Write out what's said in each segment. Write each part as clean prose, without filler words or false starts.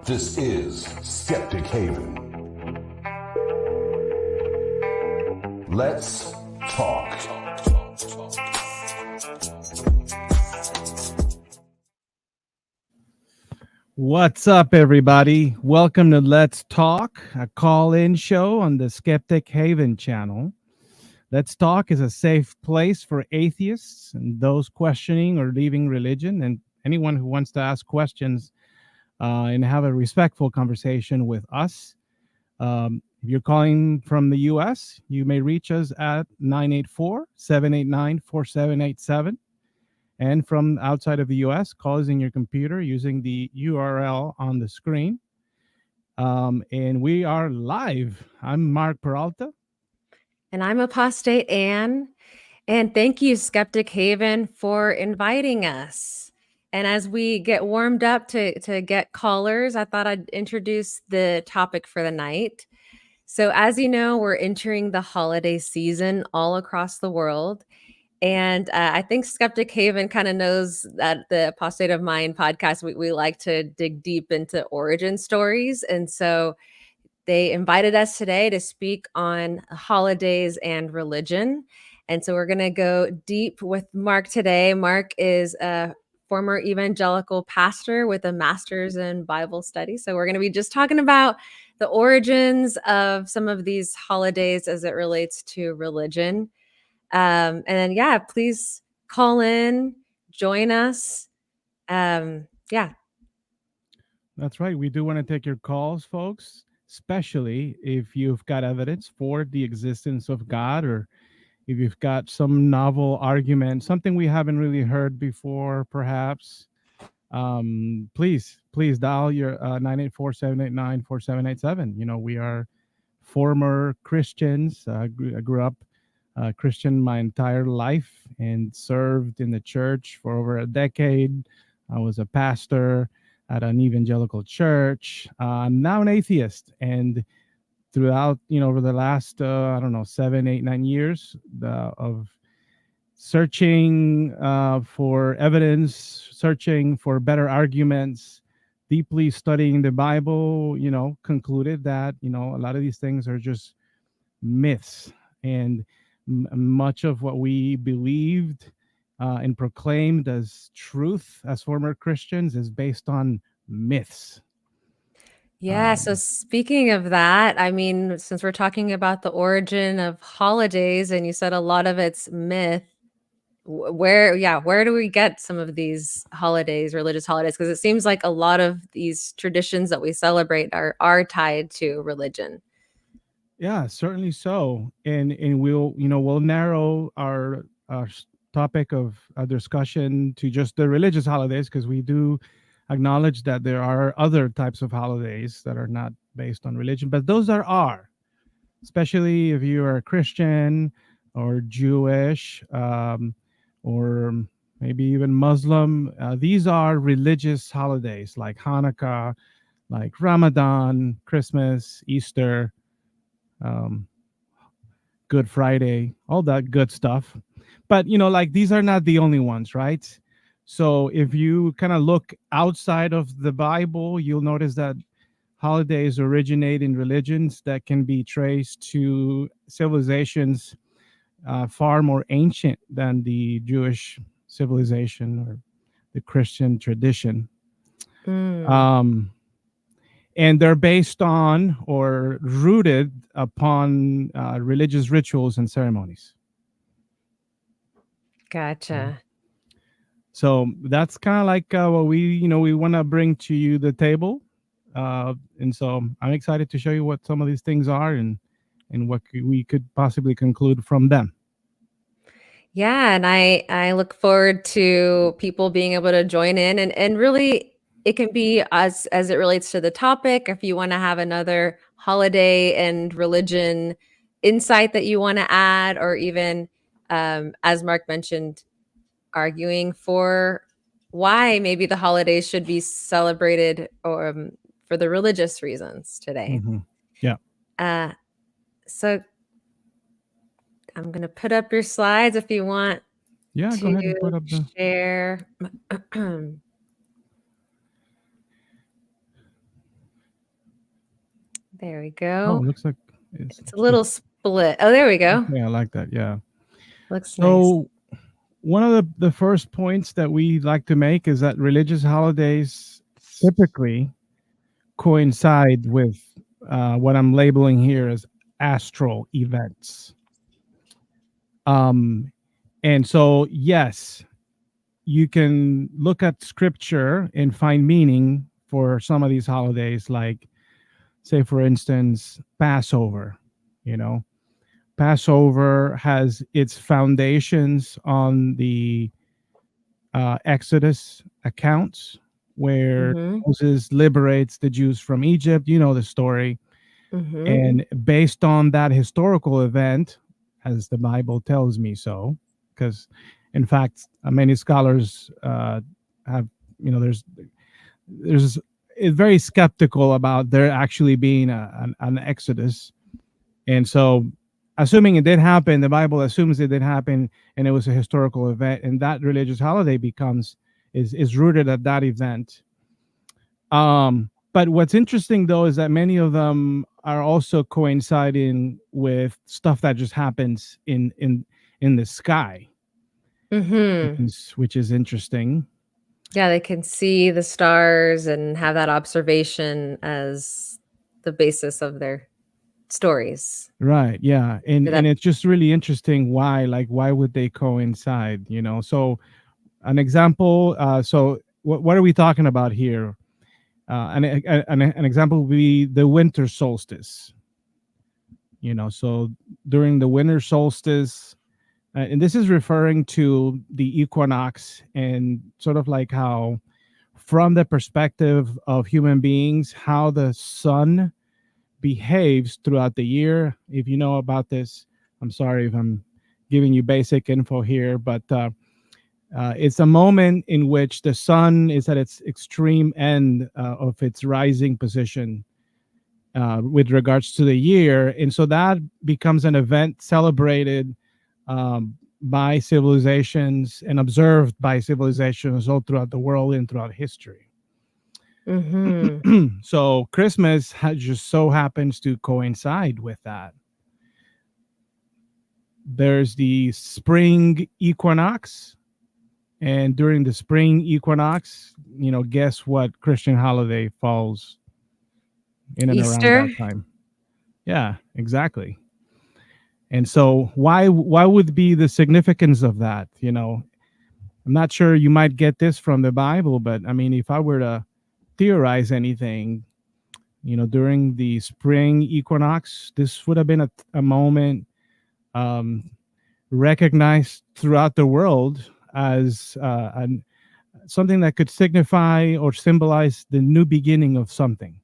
This is Skeptic Haven. Let's talk. What's up, everybody? Welcome to Let's Talk, a call-in show on the Skeptic Haven channel. Let's Talk is a safe place for atheists and those questioning or leaving religion, and anyone who wants to ask questions and have a respectful conversation with us. If you're calling from the U.S., you may reach us at 984-789-4787. And from outside of the U.S., call us in your computer using the URL on the screen. And we are live. I'm Mark Peralta. And I'm Apostate Anne. And thank you, Skeptic Haven, for inviting us. And as we get warmed up to get callers, I thought I'd introduce the topic for the night. So as you know, we're entering the holiday season all across the world. And I think Skeptic Haven kind of knows that the Apostate of Mind podcast, we like to dig deep into origin stories. And so they invited us today to speak on holidays and religion. And so we're going to go deep with Mark today. Mark is a former evangelical pastor with a master's in Bible study. So we're going to be just talking about the origins of some of these holidays as it relates to religion. And then, please call in, join us. That's right. We do want to take your calls, folks, especially if you've got evidence for the existence of God, or if you've got some novel argument, something we haven't really heard before, perhaps. Please dial your 984-789-4787. You know, we are former Christians. I grew up Christian my entire life and served in the church for over a decade. I was a pastor at an evangelical church. I'm now an atheist, and throughout, over the last 7, 8, 9 years of searching for evidence, searching for better arguments, deeply studying the Bible, concluded that a lot of these things are just myths, and much of what we believed and proclaimed as truth as former Christians is based on myths. Yeah. So speaking of that, I mean, since we're talking about the origin of holidays and you said a lot of it's myth, where do we get some of these holidays, religious holidays? Because it seems like a lot of these traditions that we celebrate are tied to religion. Yeah, certainly so. And we'll narrow our topic of discussion to just the religious holidays, because we do acknowledge that there are other types of holidays that are not based on religion, but those are, especially if you are a Christian or Jewish, or maybe even Muslim. These are religious holidays like Hanukkah, like Ramadan, Christmas, Easter, Good Friday, all that good stuff. But these are not the only ones, right? So if you kind of look outside of the Bible, you'll notice that holidays originate in religions that can be traced to civilizations far more ancient than the Jewish civilization or the Christian tradition. And they're based on or rooted upon religious rituals and ceremonies. Gotcha. So that's kind of like what we want to bring to you the table. And so I'm excited to show you what some of these things are and what we could possibly conclude from them. Yeah, and I look forward to people being able to join in, and really it can be as it relates to the topic. If you want to have another holiday and religion insight that you want to add, or even as Mark mentioned, arguing for why maybe the holidays should be celebrated or for the religious reasons today. Mm-hmm. Yeah. So I'm going to put up your slides if you want to go ahead and put up the share. There we Oh, go. it looks like It's a little split. Oh, there we go. yeah, I like that. Yeah. Looks nice. So one of the first points that we like to make is that religious holidays typically coincide with what I'm labeling here as astral events. And so, yes, you can look at scripture and find meaning for some of these holidays, like, say, for instance, Passover. You know, Passover has its foundations on the Exodus accounts where Mm-hmm. Moses liberates the Jews from Egypt. You know the story. Mm-hmm. And based on that historical event, as the Bible tells me so, because in fact, many scholars have, there's it's very skeptical about there actually being an Exodus. And so, assuming it did happen, the Bible assumes it did happen, and it was a historical event, and that religious holiday becomes is rooted at that event. But what's interesting though is that many of them are also coinciding with stuff that just happens in the sky, Mm-hmm. which is interesting. Yeah, they can see the stars and have that observation as the basis of their stories. Right. Yeah. And That it's just really interesting why would they coincide, you know? So an example, so what are we talking about here? An example would be the winter solstice. You know, so during the winter solstice, and this is referring to the equinox, and sort of like how, from the perspective of human beings, how the sun behaves throughout the year. If you know about this, I'm sorry if I'm giving you basic info here, but it's a moment in which the sun is at its extreme end of its rising position with regards to the year. And so that becomes an event celebrated by civilizations and observed by civilizations all throughout the world and throughout history. Mm-hmm. So Christmas just so happens to coincide with that. There's the spring equinox, and during the spring equinox, you know, guess what Christian holiday falls in and around Easter. that time? Yeah, exactly. And so why would be the significance of that? You know, I'm not sure you might get this from the Bible, but I mean, if I were to theorize anything, you know, during the spring equinox, this would have been a moment recognized throughout the world as something that could signify or symbolize the new beginning of something.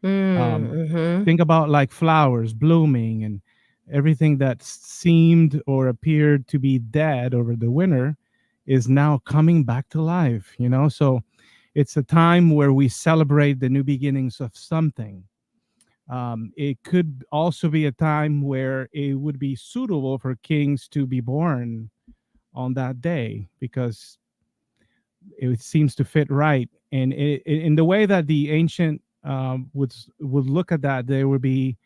Mm-hmm. Think about like flowers blooming and everything that seemed or appeared to be dead over the winter is now coming back to life, you know? So it's a time where we celebrate the new beginnings of something. It could also be a time where it would be suitable for kings to be born on that day because it seems to fit right. And in the way that the ancient would look at that, they would be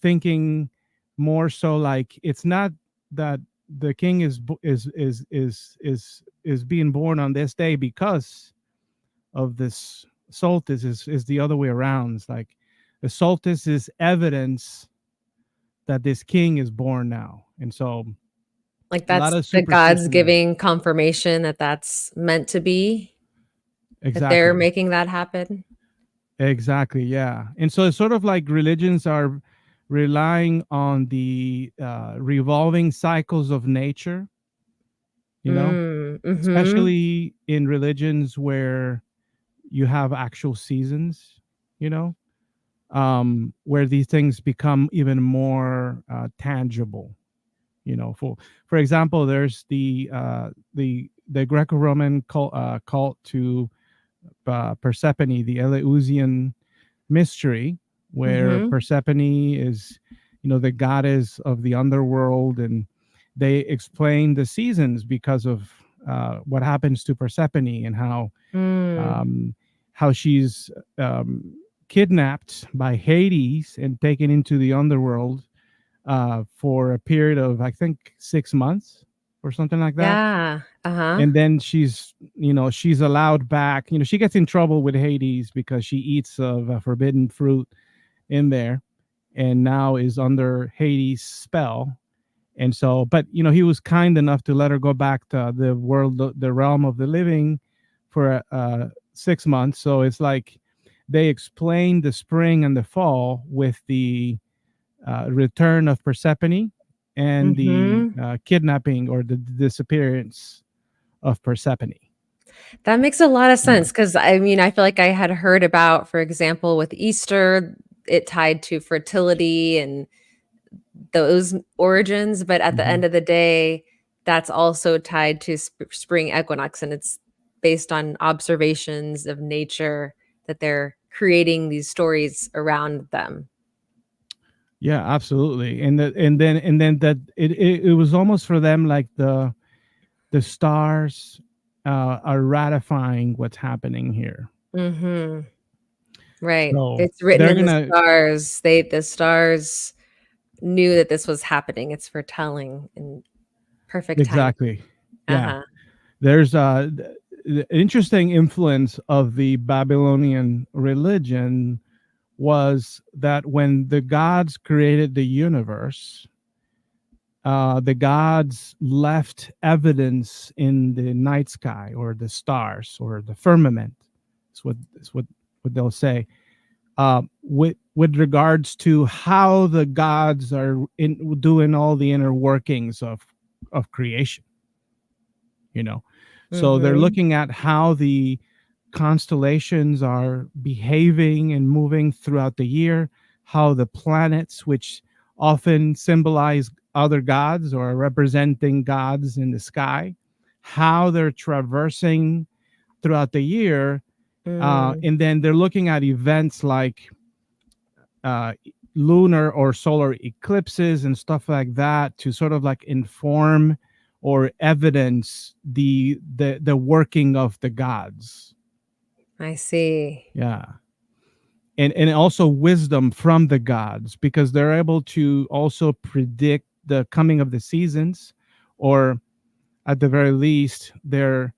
thinking more so like it's not that the king is being born on this day because of this solstice. Is the other way around. It's like the solstice is evidence that this king is born now, and so Like a lot that's of the God's superstition there. giving confirmation that that's meant to be, that they're Exactly. making that happen. Exactly, yeah. And so it's sort of like religions are relying on the revolving cycles of nature, you know, Mm-hmm. especially in religions where you have actual seasons, you know, where these things become even more tangible. You know, for example, there's the Greco-Roman cult to Persephone, the Eleusinian mystery, where Mm-hmm. Persephone is, you know, the goddess of the underworld, and they explain the seasons because of what happens to Persephone and Mm. um, how she's kidnapped by Hades and taken into the underworld for a period of, I think, 6 months or something like that. Yeah. Uh-huh. And then she's allowed back. She gets in trouble with Hades because she eats of a forbidden fruit in there, and now is under Hades' spell. And so, but he was kind enough to let her go back to the world, the realm of the living, for 6 months. So it's like they explain the spring and the fall with the return of Persephone and the kidnapping or the disappearance of Persephone. That makes a lot of sense, because I mean, I feel like I had heard about, for example, with Easter, it tied to fertility and those origins, but at the end of the day, that's also tied to spring equinox, and it's based on observations of nature that they're creating these stories around them. Yeah, absolutely. And then that it was almost for them like the stars are ratifying what's happening here. Mm-hmm. Right. So It's written they're in the gonna stars. The stars knew that this was happening. It's foretelling in perfect time. exactly. Yeah. Uh-huh. There's the interesting influence of the Babylonian religion was that when the gods created the universe, the gods left evidence in the night sky or the stars or the firmament. It's what they'll say. With regards to how the gods are doing all the inner workings of creation. So they're looking at how the constellations are behaving and moving throughout the year, how the planets, which often symbolize other gods or are representing gods in the sky, how they're traversing throughout the year. And then they're looking at events like lunar or solar eclipses and stuff like that to sort of like inform or evidence the working of the gods. I see. Yeah. And also wisdom from the gods, because they're able to also predict the coming of the seasons, or at the very least they're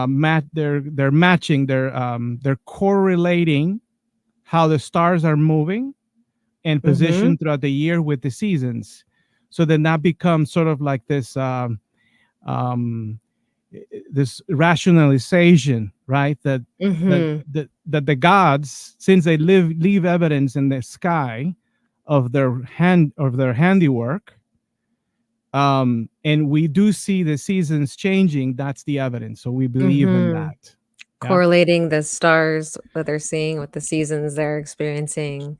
matching, they're correlating how the stars are moving and positioned throughout the year with the seasons. So then that becomes sort of like this this rationalization, right? That the gods, since they leave evidence in the sky of their handiwork, and we do see the seasons changing. That's the evidence. So we believe in that. Correlating the stars that they're seeing with the seasons they're experiencing.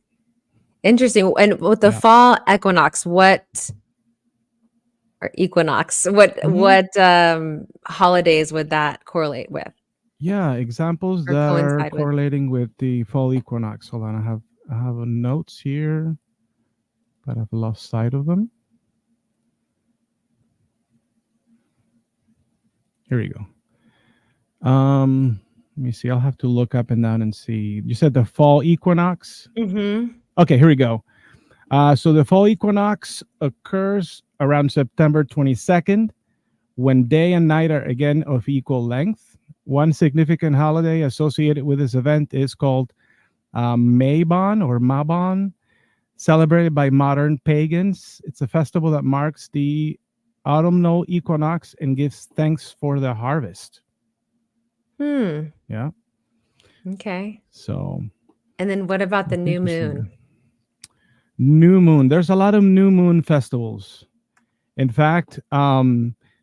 Interesting. And with the fall equinox, what holidays would that correlate with? Yeah, examples Or that are coincide with? correlating with the fall equinox. Hold on, I have a notes here, but I've lost sight of them. Here we go. Let me see. I'll have to look up and down and see. You said the fall equinox? Okay, here we go. So the fall equinox occurs around September 22nd, when day and night are again of equal length. One significant holiday associated with this event is called Mabon or Mabon, celebrated by modern pagans. It's a festival that marks the autumnal equinox and gives thanks for the harvest. Yeah. Okay. So. And then what about the new moon? New moon. There's a lot of new moon festivals. In fact,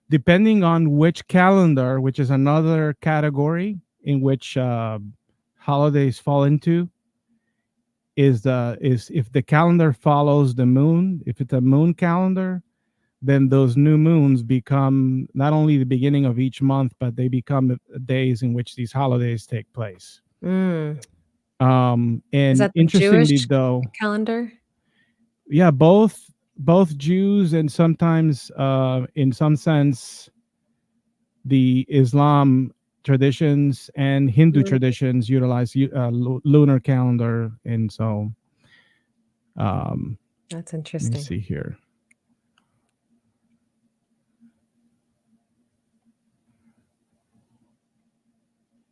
depending on which calendar, which is another category in which holidays fall into, is if the calendar follows the moon. If it's a moon calendar, then those new moons become not only the beginning of each month, but they become days in which these holidays take place. And is that the interestingly, Jewish though, calendar? Yeah, both Jews and sometimes, in some sense, the Islam traditions and Hindu Mm. traditions utilize lunar calendar, and so That's let me interesting. see here.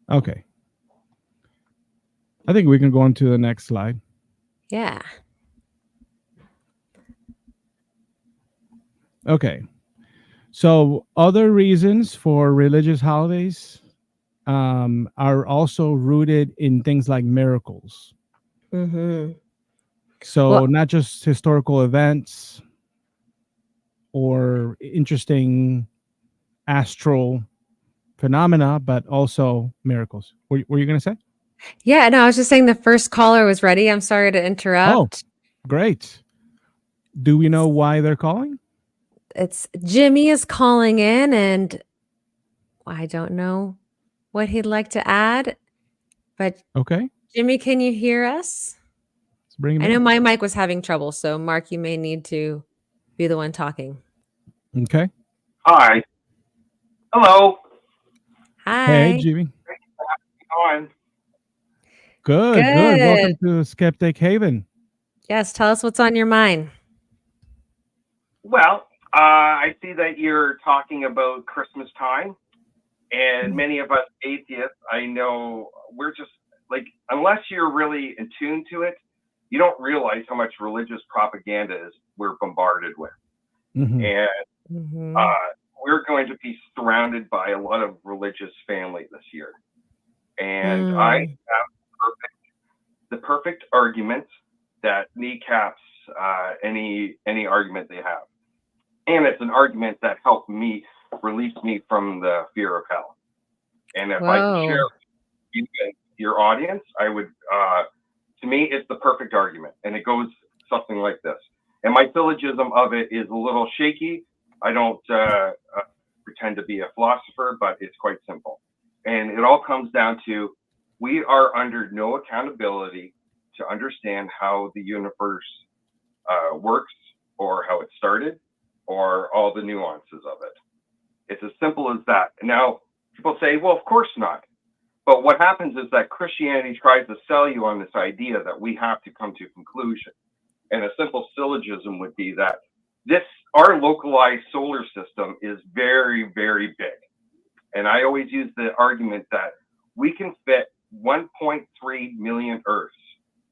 Okay, I think we can go on to the next slide. Yeah. Okay, so other reasons for religious holidays are also rooted in things like miracles. Mm-hmm. So Well, not just historical events or interesting astral phenomena, but also miracles. Were you going to say? yeah, no, I was just saying the first caller was ready. I'm sorry to Oh, interrupt. great. Do we know why they're calling? It's Jimmy is calling in, and I don't know what he'd like to add, but Okay, Jimmy, can you hear us? let's bring him I know in. my mic was having trouble, so Mark, you may need to be the one talking. Okay. Hi. Hello. Hey, Hi. Jimmy. On. Good, good. Welcome Good. to Skeptic Haven. Yes, tell us what's on your mind. Well, I see that you're talking about Christmas time, and many of us atheists, I know we're just like, unless you're really in tune to it, you don't realize how much religious propaganda is we're bombarded with. Mhm. And Mhm. we're going to be surrounded by a lot of religious family this year. And I Mm. have the perfect argument that kneecaps any argument they have, and it's an argument that helped me release me from the fear of hell. And if I could share Whoa. with your audience, I would. To me, it's the perfect argument, and it goes something like this. And my syllogism of it is a little shaky. I don't pretend to be a philosopher, but it's quite simple. And it all comes down to we are under no accountability to understand how the universe works or how it started or all the nuances of it. It's as simple as that. Now, people say, well, of course not. But what happens is that Christianity tries to sell you on this idea that we have to come to a conclusion. And a simple syllogism would be that our localized solar system is very, very big. And I always use the argument that we can fit 1.3 million Earths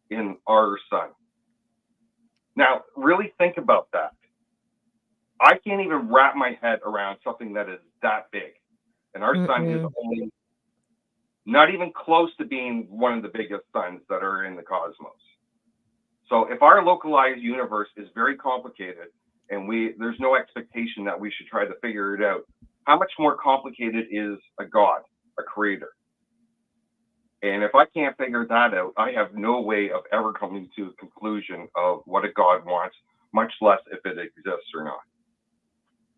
in our sun. Now, really think about that. I can't even wrap my head around something that is that big. And our sun is only not even close to being one of the biggest suns that are in the cosmos. So if our localized universe is very complicated and there's no expectation that we should try to figure it out, how much more complicated is a God, a creator? And if I can't figure that out, I have no way of ever coming to a conclusion of what a God wants, much less if it exists or not.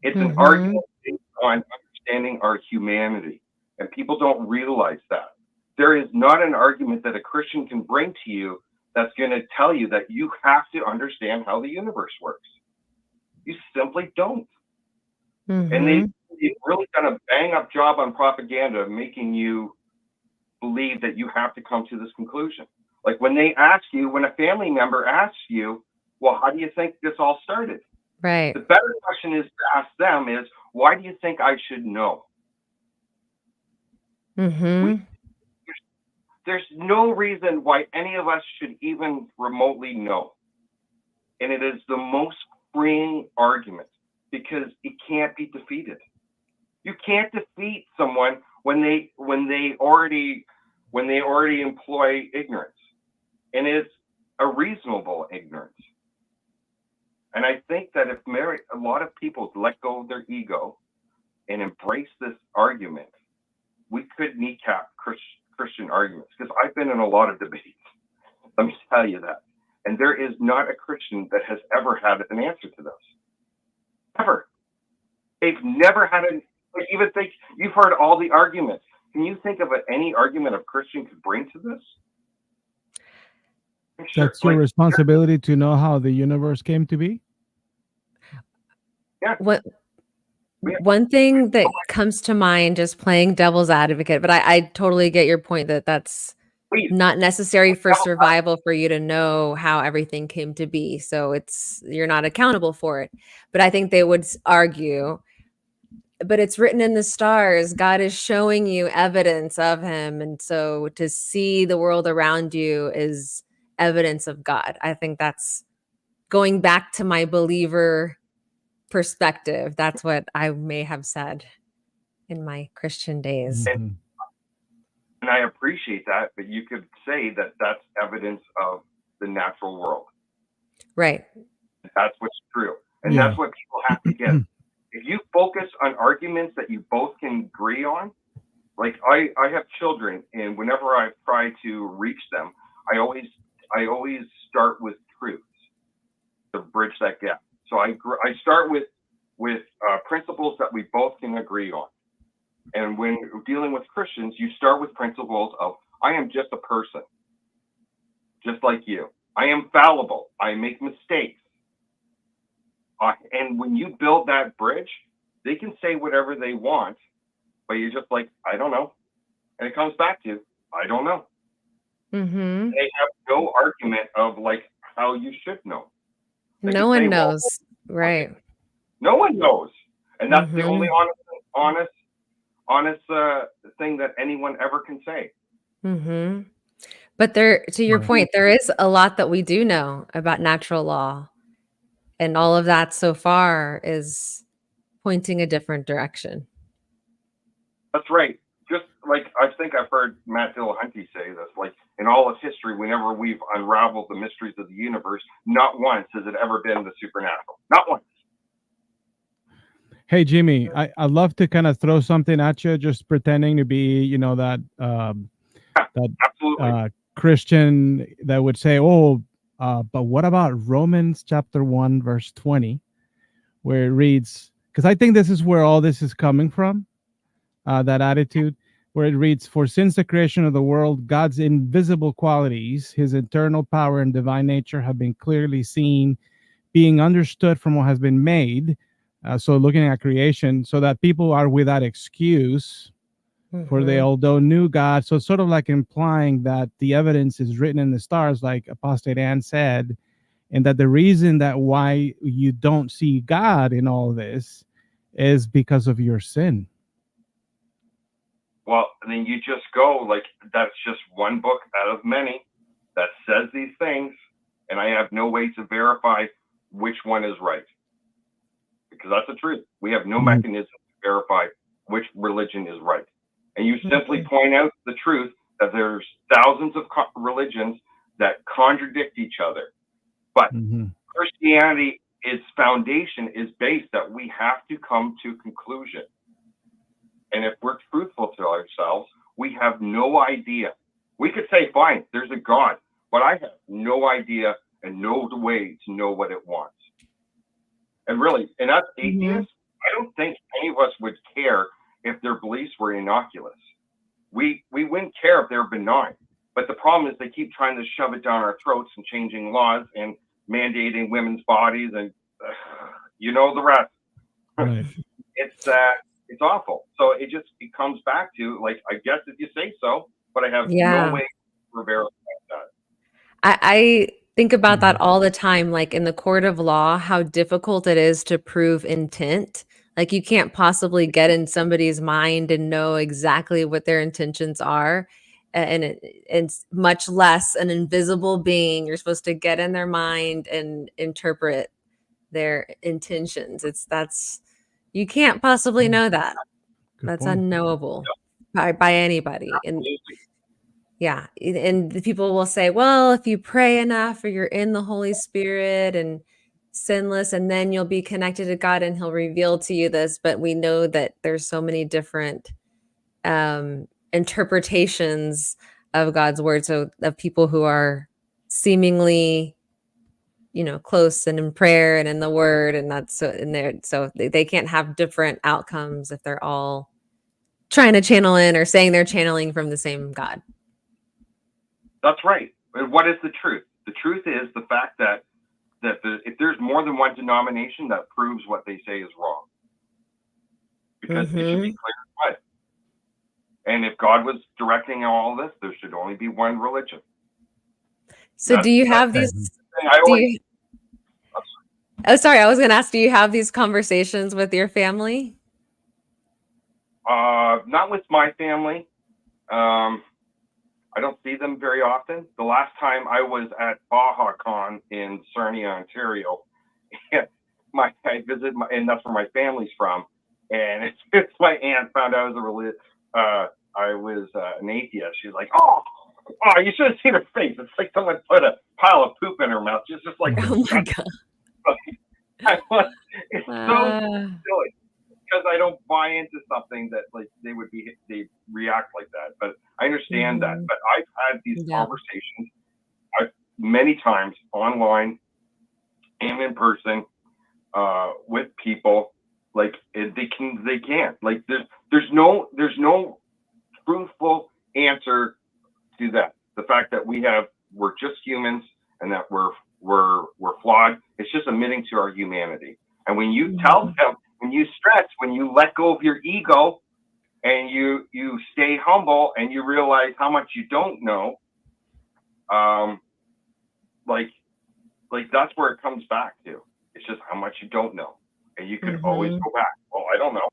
It's an argument based on understanding our humanity, and people don't realize that. There is not an argument that a Christian can bring to you that's going to tell you that you have to understand how the universe works. You simply don't. And they've really done a bang-up job on propaganda, making you believe that you have to come to this conclusion. Like when a family member asks you, well, how do you think this all started? Right. The better question is to ask them is, why do you think I should know? There's no reason why any of us should even remotely know. And it is the most freeing argument because it can't be defeated. You can't defeat someone when they already employ ignorance. And it's a reasonable ignorance. And I think that if a lot of people let go of their ego and embrace this argument, we could kneecap Christian arguments. Because I've been in a lot of debates. Let me tell you that. And there is not a Christian that has ever had an answer to this. Ever. They've never had even think you've heard all the arguments. Can you think of any argument a Christian could bring to this? Sure. That's your responsibility to know how the universe came to be? Yeah. One thing that comes to mind, just playing devil's advocate, but I totally get your point that that's Please, not necessary for survival for you to know how everything came to be. So you're not accountable for it. But I think they would argue, but it's written in the stars. God is showing you evidence of him. And so to see the world around you is evidence of God. I think that's going back to my believer perspective. That's what I may have said in my Christian days. Mhm. and I appreciate that, but you could say that that's evidence of the natural world. Right. That's what's true. And Yeah. that's what people have to get. If you focus on arguments that you both can agree on, like I have children, and whenever I try to reach them, I always start with truths to bridge that gap. So I start with principles that we both can agree on. And when dealing with Christians, you start with principles of, I am just a person, just like you. I am fallible. I make mistakes. And when you build that bridge, they can say whatever they want, but you're just like, I don't know. And it comes back to, I don't know. Mm-hmm. They have no argument of like how you should know. They No can say, one well, knows. Right. no one knows. And that's the Mhm. only honest thing that anyone ever can say. Mm-hmm. But to your Right. point, there is a lot that we do know about natural law. And all of that so far is pointing a different direction. That's right. Just like I think I've heard Matt Dillahunty say this, like in all of history, whenever we've unraveled the mysteries of the universe, not once has it ever been the supernatural. Not once. Hey, Jimmy, I'd love to kind of throw something at you, just pretending to be, you know, that Absolutely. Christian that would say, oh, but what about Romans chapter 1, verse 20, where it reads, because I think this is where all this is coming from, that attitude, where it reads, for since the creation of the world, God's invisible qualities, his eternal power and divine nature have been clearly seen, being understood from what has been made. So looking at creation, so that people are without excuse, for they Mhm. although knew God. So it's sort of like implying that the evidence is written in the stars, like Apostate Ann said, and that the reason that why you don't see God in all this is because of your sin. Well, then you just go like, that's just one book out of many that says these things, and I have no way to verify which one is right. Because that's the truth. We have no mechanism to verify which religion is right. And you simply point out the truth that there's thousands of religions that contradict each other. But Christianity, its foundation is based that we have to come to conclusion. And if we're truthful to ourselves, we have no idea. We could say, fine, there's a God, but I have no idea and no way to know what it wants. And really, and us atheists, I don't think any of us would care if their beliefs were innocuous. We wouldn't care if they're benign. But the problem is they keep trying to shove it down our throats and changing laws and mandating women's bodies, and you know the rest. Right. It's awful. So it comes back to like, I guess if you say so, but I have no way to verify that. I think about that all the time, like in the court of law, how difficult it is to prove intent. Like you can't possibly get in somebody's mind and know exactly what their intentions are. And it's much less an invisible being. You're supposed to get in their mind and interpret their intentions. You can't possibly know that. Good That's point. unknowable by anybody. Absolutely. Yeah. And the people will say, well, if you pray enough or you're in the Holy Spirit and sinless, and then you'll be connected to God and he'll reveal to you this. But we know that there's so many different interpretations of God's word. So of people who are seemingly, close and in prayer and in the word, and that's so in there. So they can't have different outcomes if they're all trying to channel in or saying they're channeling from the same God. That's right. And what is the truth? The truth is the fact that if there's more than one denomination, that proves what they say is wrong. because it should be clear as mud. And if God was directing all this, there should only be one religion. So do you have these? Oh, sorry. I was going to ask, do you have these conversations with your family? Not with my family. I don't see them very often. The last time I was at BajaCon in Sarnia, Ontario, I visited, and that's where my family's from. And it's my aunt found out I was an atheist. She's like, oh, you should have seen her face. It's like someone put a pile of poop in her mouth. She's just like, oh my God. It's so silly. Because I don't buy into something that like they react like that. But I understand that. But I've had these conversations many times online and in person with people. Like they can't. Like there's no truthful answer to that. The fact that we're just humans and that we're flawed. It's just admitting to our humanity. And when you tell them, when you stretch, when you let go of your ego and you stay humble and you realize how much you don't know, like that's where it comes back to. It's just how much you don't know. And you can always go back. Well, I don't know.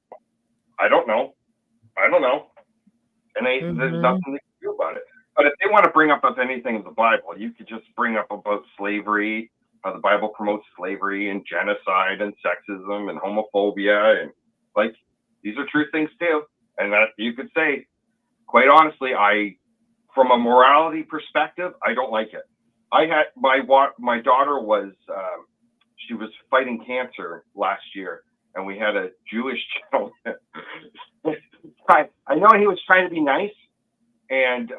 And there's nothing they can do about it. But if they want to bring up anything in the Bible, you could just bring up about slavery, how the Bible promotes slavery and genocide and sexism and homophobia, and like these are true things too. And that you could say, quite honestly, from a morality perspective, I don't like it. I had my daughter was she was fighting cancer last year, and we had a Jewish gentleman. I know he was trying to be nice, and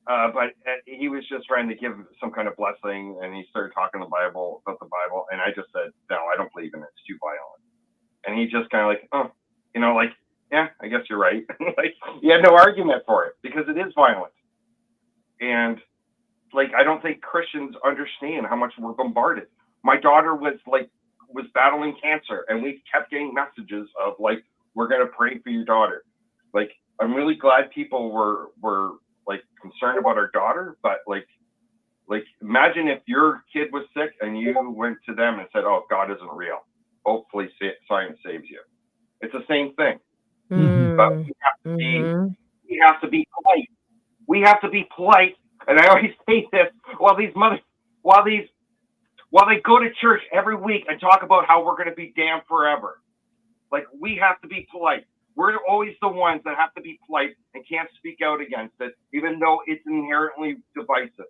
but he was just trying to give some kind of blessing, and he started talking about the Bible, and I just said, no, I don't believe in it. It's too violent. And he just kind of like, oh, like, yeah, I guess you're right. Like, he had no argument for it because it is violent. And like, I don't think Christians understand how much we're bombarded. My daughter was battling cancer, and we kept getting messages of like, we're going to pray for your daughter. Like, I'm really glad people were like concerned about our daughter, but like imagine if your kid was sick and you went to them and said, oh, God isn't real. Hopefully science saves you. It's the same thing. But we have to be polite. We have to be polite. And I always say this while they go to church every week and talk about how we're going to be damned forever. Like, we have to be polite. We're always the ones that have to be polite and can't speak out against it, even though it's inherently divisive.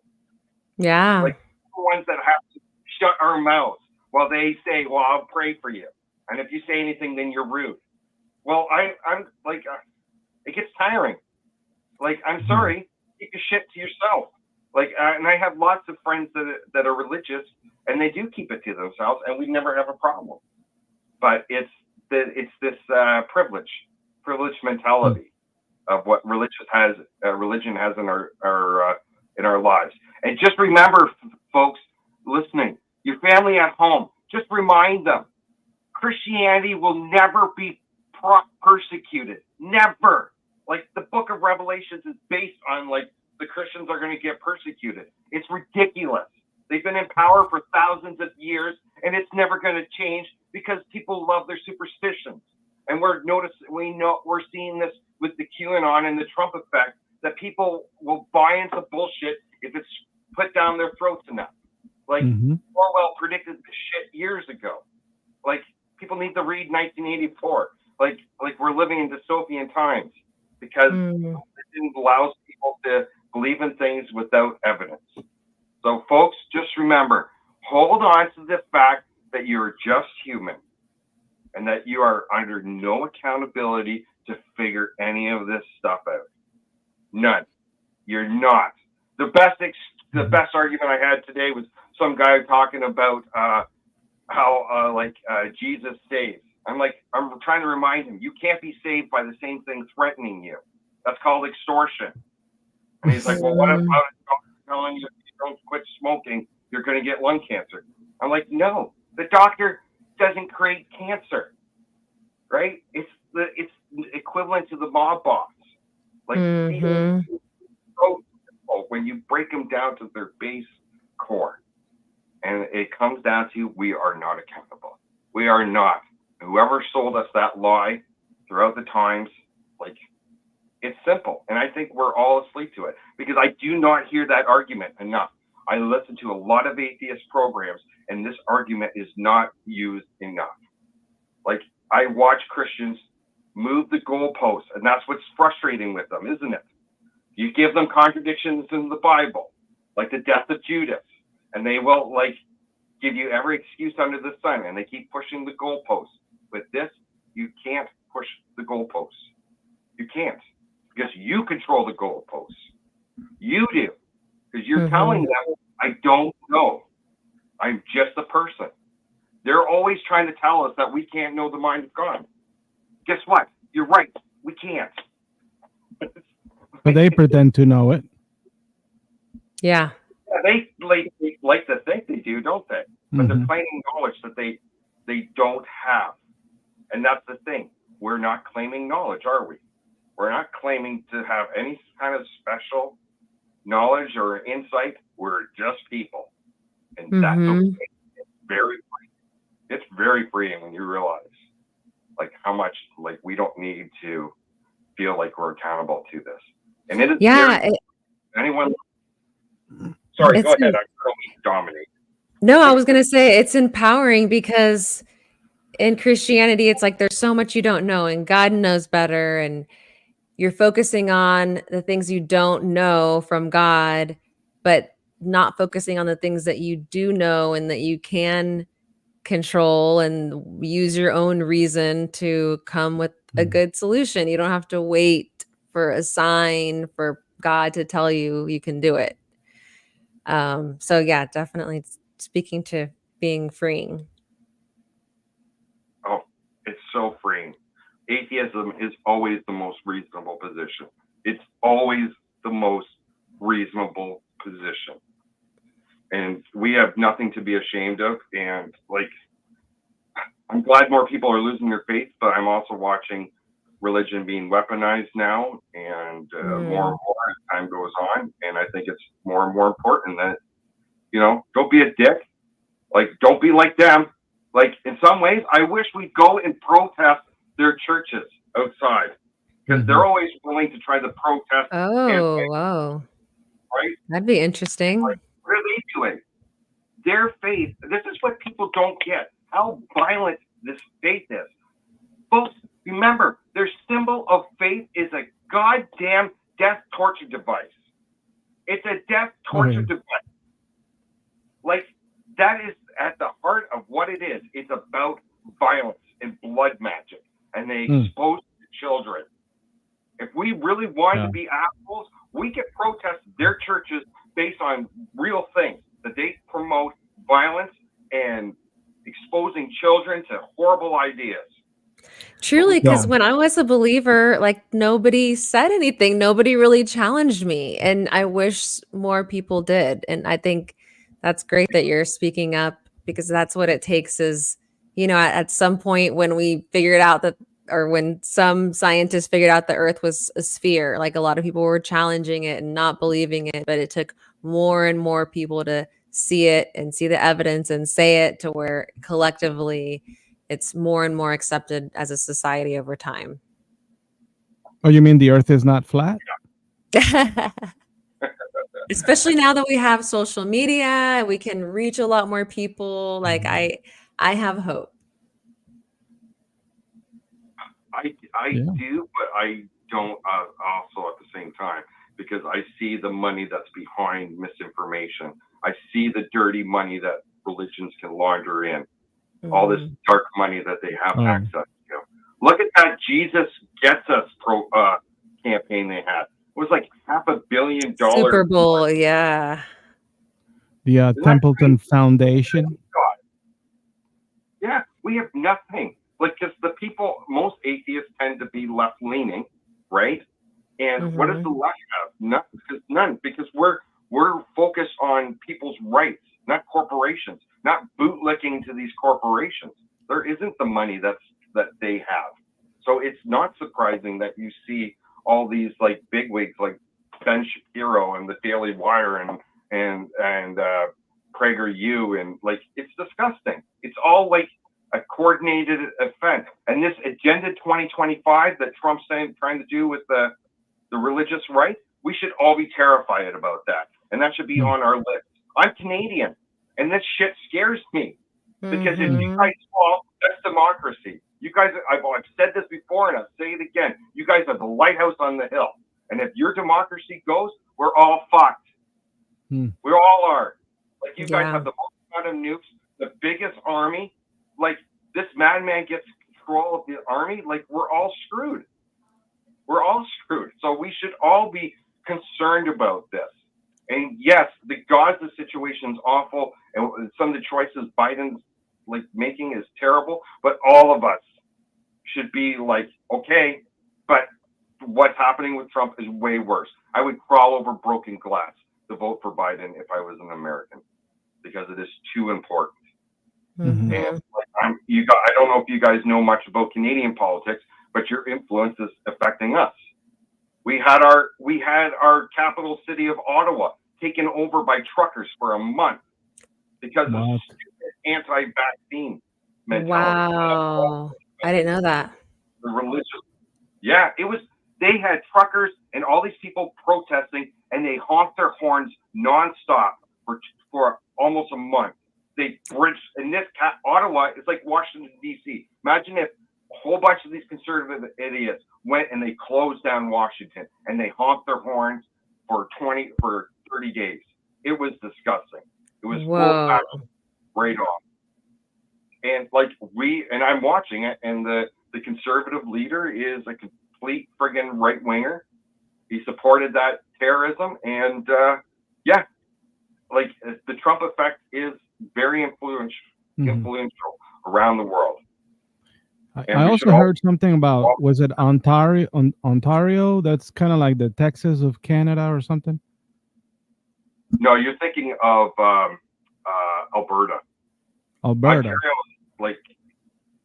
Yeah. Like, the ones that have to shut our mouths while they say, well, I'll pray for you. And if you say anything, then you're rude. Well, I'm like, it gets tiring. Like, I'm sorry, keep your shit to yourself. Like, and I have lots of friends that are religious, and they do keep it to themselves, and we never have a problem. But it's this privilege mentality of what religion has in our lives. And just remember, folks listening, your family at home, just remind them, Christianity will never be persecuted. Never. Like, the book of Revelations is based on like the Christians are going to get persecuted. It's ridiculous. They've been in power for thousands of years, and it's never going to change because people love their superstitions. And we're seeing this with the QAnon and the Trump effect, that people will buy into bullshit if it's put down their throats enough. Like, Orwell predicted this shit years ago. Like, people need to read 1984. Like we're living in dystopian times because it allows people to believe in things without evidence. So, folks, just remember, hold on to the fact that you're just human and that you are under no accountability to figure any of this stuff out. None. You're not. The best argument I had today was some guy talking about how Jesus saves. I'm trying to remind him, you can't be saved by the same thing threatening you. That's called extortion. And he's like, well, what if I was telling you if you don't quit smoking, you're going to get lung cancer? I'm like, no, the doctor doesn't create cancer. right? It's equivalent to the mob boss. Like these Mhm. are so simple when you break them down to their base core. And it comes down to we are not accountable. We are not. Whoever sold us that lie throughout the times, like, it's simple. And I think we're all asleep to it because I do not hear that argument enough. I listen to a lot of atheist programs, and this argument is not used enough. Like, I watch Christians move the goalposts, and that's what's frustrating with them, isn't it? You give them contradictions in the Bible, like the death of Judas, and they will, like, give you every excuse under the sun, and they keep pushing the goalposts. With this, you can't push the goalposts. You can't, because you control the goalposts. You do, because you're telling them, I don't know. I'm just a person. They're always trying to tell us that we can't know the mind of God. Guess what? You're right. We can't. But they pretend to know it. Yeah. Yeah, they like to think they do, don't they? But they're claiming knowledge that they don't have. And that's the thing. We're not claiming knowledge, are we? We're not claiming to have any kind of special knowledge or insight. We're just people. And that's okay. It's very free. It's very freeing when you realize like how much like we don't need to feel like we're accountable to this. And it is anyone. Sorry, go ahead. I don't mean to dominate. No, I was going to say it's empowering because in Christianity, it's like there's so much you don't know and God knows better. And you're focusing on the things you don't know from God, but not focusing on the things that you do know and that you can control and use your own reason to come with a good solution. You don't have to wait for a sign for God to tell you you can do it. So yeah, definitely speaking to being freeing. Oh, it's so freeing. Atheism is always the most reasonable position. It's always the most reasonable position. And we have nothing to be ashamed of. And like, I'm glad more people are losing their faith, but I'm also watching religion being weaponized now, and more and more as time goes on. And I think it's more and more important that, you know, don't be a dick. Like, don't be like them. Like, in some ways, I wish we'd go and protest their churches outside, because they're always willing to try to protest. Oh, wow. Right? That'd be interesting. Like, what are they doing? Their faith, this is what people don't get, how violent this faith is. Folks, remember, their symbol of faith is a goddamn death torture device. It's a death torture device. Like, that is at the heart of what it is. It's about violence and blood magic, and they expose children. If we really want to be assholes, we can protest their churches based on real things, that they promote violence and exposing children to horrible ideas. Truly, because when I was a believer, like nobody said anything. Nobody really challenged me. And I wish more people did. And I think that's great that you're speaking up, because that's what it takes is, you know, at some point when we figured out that, or when some scientists figured out the earth was a sphere, like a lot of people were challenging it and not believing it, but it took more and more people to see it and see the evidence and say it to where collectively it's more and more accepted as a society over time. Oh, you mean the earth is not flat? Especially now that we have social media, we can reach a lot more people. Like I have hope. I do, but I don't also at the same time, because I see the money that's behind misinformation. I see the dirty money that religions can launder in, all this dark money that they have access to. Look at that Jesus Gets Us campaign they had. It was like $500 million. Super Bowl, yeah. The Templeton Foundation. Yeah, we have nothing. Like, because the people, most atheists tend to be left-leaning, right? And what does the left have? None, because we're focused on people's rights, not corporations, not bootlicking to these corporations. There isn't the money that's that they have. So it's not surprising that you see all these like bigwigs like Ben Shapiro and the Daily Wire and PragerU, and like it's disgusting. It's all like a coordinated offense. And this Agenda 2025 that Trump's trying to do with the religious right, we should all be terrified about that. And that should be on our list. I'm Canadian, and this shit scares me. Because if you guys fall, that's democracy. You guys, I've said this before, and I'll say it again. You guys are the lighthouse on the hill. And if your democracy goes, we're all fucked. We all are. Like, you guys have the most amount of nukes, the biggest army. Like, this madman gets control of the army. Like, we're all screwed. We're all screwed. So we should all be concerned about this. And yes, the Gaza situation is awful, and some of the choices Biden's like making is terrible. But all of us should be like, okay, but what's happening with Trump is way worse. I would crawl over broken glass to vote for Biden if I was an American, because it is too important. And like, I don't know if you guys know much about Canadian politics, but your influence is affecting us. We had our capital city of Ottawa taken over by truckers for a month because of anti-vaccine mentality. Wow. I didn't know that. The religious. Yeah, it was, they had truckers and all these people protesting, and they honked their horns nonstop for almost a month. They bridged, and Ottawa is like Washington, D.C. Imagine if a whole bunch of these conservative idiots went and they closed down Washington and they honked their horns for 30 days. It was disgusting. It was full action, right off. And like I'm watching it, and the conservative leader is a complete friggin' right winger. He supported that terrorism, and like the Trump effect is very influential around the world. I also heard something about, was it Ontario? That's kind of like the Texas of Canada or something. No, you're thinking of Alberta. Alberta. Ontario, like,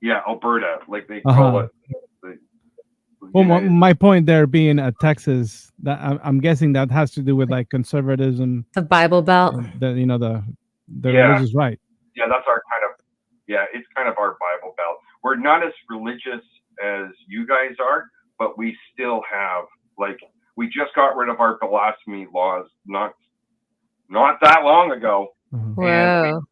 yeah, Alberta, like they call it. Well, my point there being at Texas, that I'm guessing that has to do with like conservatism, the Bible Belt, the religious right. Yeah, that's our kind of, it's kind of our Bible Belt. We're not as religious as you guys are, but we still have, like, we just got rid of our blasphemy laws not that long ago. Wow. And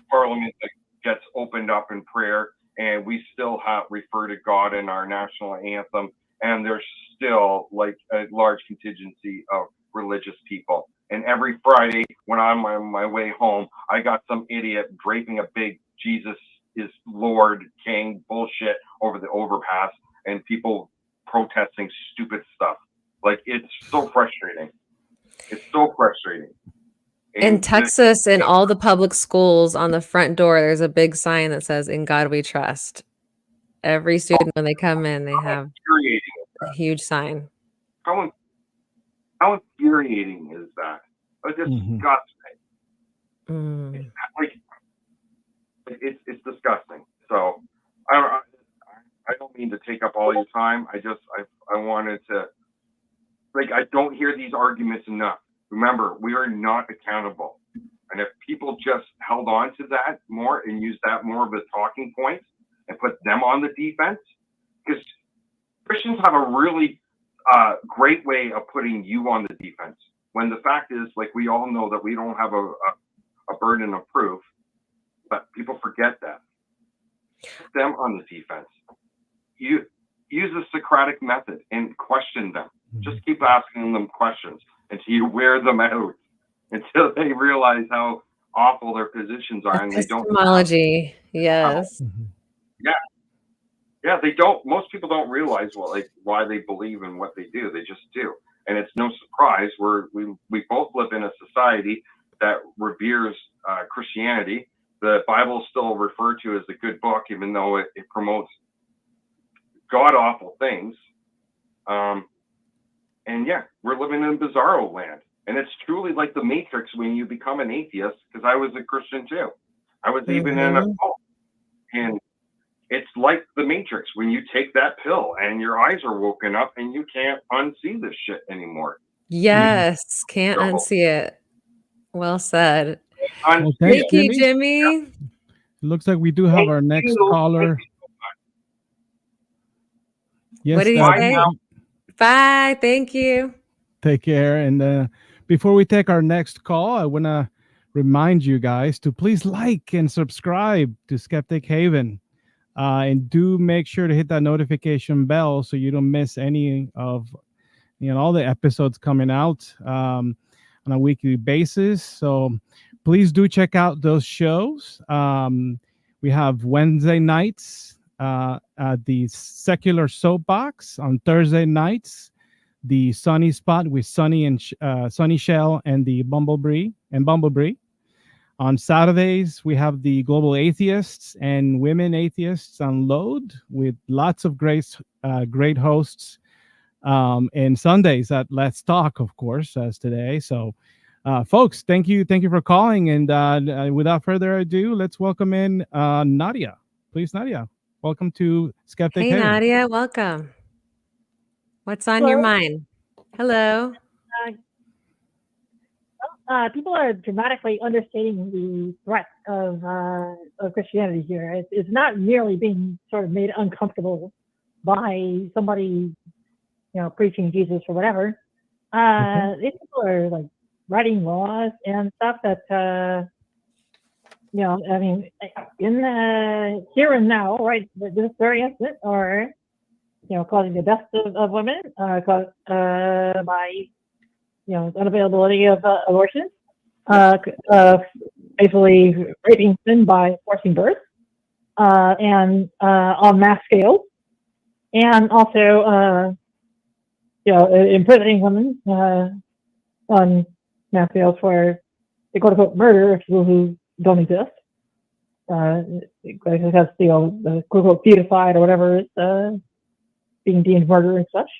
Parliament gets opened up in prayer, and we still refer to God in our national anthem, and there's still like a large contingency of religious people. And every Friday when I'm on my way home, I got some idiot draping a big Jesus is Lord King bullshit over the overpass, and people protesting stupid stuff. Like, it's so frustrating. It's so frustrating. In Texas, in all the public schools, on the front door, there's a big sign that says, "In God We Trust." Every student, when they come in, they have a huge sign. How infuriating is that? It just disgusts me. It's disgusting. So I don't mean to take up all your time. I wanted to, like, I don't hear these arguments enough. Remember, we are not accountable. And if people just held on to that more and used that more of a talking point and put them on the defense, because Christians have a really great way of putting you on the defense. When the fact is, like, we all know that we don't have a burden of proof, but people forget that. Put them on the defense. You use the Socratic method and question them. Just keep asking them questions until you wear them out, until they realize how awful their positions are. And they don't. Epistemology, yes. Yeah, they don't. Most people don't realize why they believe in what they do. They just do, and it's no surprise. We both live in a society that reveres Christianity. The Bible is still referred to as a good book, even though it promotes god awful things. And yeah, we're living in bizarro land, and it's truly like the Matrix when you become an atheist. Because I was a Christian too. I was even in a cult, and it's like the Matrix when you take that pill and your eyes are woken up and you can't unsee this shit anymore. Yes, can't So- unsee it. Well said. Well, Unsee thanks, it. Thank you, Jimmy. Jimmy. Looks like we do have our next caller. Yes, What did he Bye say? now. Bye. Thank you. take care. And before we take our next call, I want to remind you guys to please like and subscribe to Skeptic Haven. And do make sure to hit that notification bell so you don't miss any of all the episodes coming out on a weekly basis. So please do check out those shows. We have Wednesday nights at the Secular Soapbox. On Thursday nights, the Sunny Spot with Sunny and Sunny Shell and the Bumblebee. On Saturdays, we have the Global Atheists and Women Atheists Unload with lots of great hosts. And Sundays at Let's Talk, of course, as today. So, folks, thank you for calling. And without further ado, let's welcome in Nadia. Please, Nadia, welcome to Skeptic Hey, Haven. Nadia. Welcome. What's on your mind? Hello. People are dramatically understating the threat of Christianity here. It's not merely being sort of made uncomfortable by somebody, preaching Jesus or whatever. These people are like writing laws and stuff that, I mean, in the here and now, right, this very instant, are, causing the deaths of women, by unavailability of abortion, basically raping women by forcing birth, and on mass scale, and also imprisoning women on mass scales for the quote unquote murder of people who don't exist, because the quote unquote beatified or whatever is being deemed murder and such.